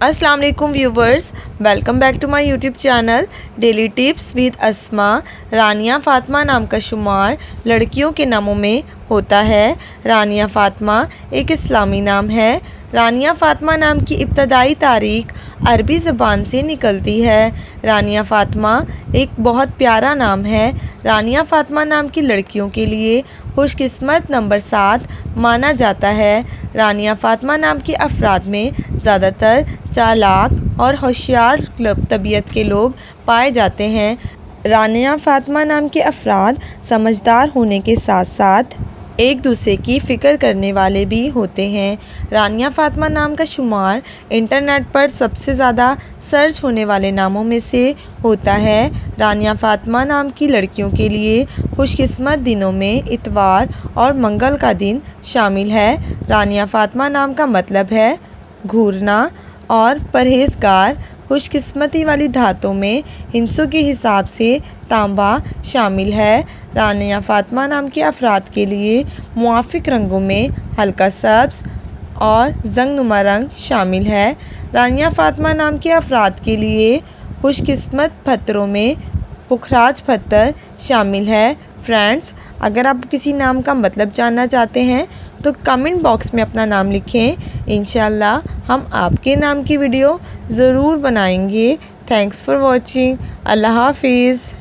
अस्सलाम वालेकुम viewers, welcome back to my YouTube channel daily tips with Asma. Rania Fatima नाम का शुमार लड़कियों के नामों में होता है। रानिया फ़ातिमा एक इस्लामी नाम है। रानिया फ़ातिमा नाम की इब्तदाई तारीख अरबी ज़बान से निकलती है। रानिया फ़ातिमा एक बहुत प्यारा नाम है। रानिया फ़ातिमा नाम की लड़कियों के लिए खुशकिस्मत नंबर 7 माना जाता है। रानिया फ़ातिमा नाम के अफराद में ज़्यादातर चालाक और होशियार तबीयत के लोग पाए जाते हैं। रानिया फ़ातिमा नाम के अफराद समझदार होने के साथ साथ एक दूसरे की फ़िक्र करने वाले भी होते हैं। रानिया फ़ातिमा नाम का शुमार इंटरनेट पर सबसे ज़्यादा सर्च होने वाले नामों में से होता है। रानिया फ़ातिमा नाम की लड़कियों के लिए खुशकिस्मत दिनों में इतवार और मंगल का दिन शामिल है। रानिया फ़ातिमा नाम का मतलब है घूरना और परहेज़गार। खुशकिस्मती वाली धातों में हिंसों के हिसाब से तांबा शामिल है। रानिया फ़ातिमा नाम के अफराद के लिए मुआफ़िक रंगों में हल्का सब्ज़ और जंगनुमा रंग शामिल है। रानिया फ़ातिमा नाम के अफराद के लिए खुशकिस्मत पत्थरों में पुखराज पत्थर शामिल है। फ्रेंड्स, अगर आप किसी नाम का मतलब जानना चाहते हैं तो कमेंट बॉक्स में अपना नाम लिखें। इंशाल्लाह हम आपके नाम की वीडियो ज़रूर बनाएंगे। Thanks for watching. अल्लाह हाफिज़।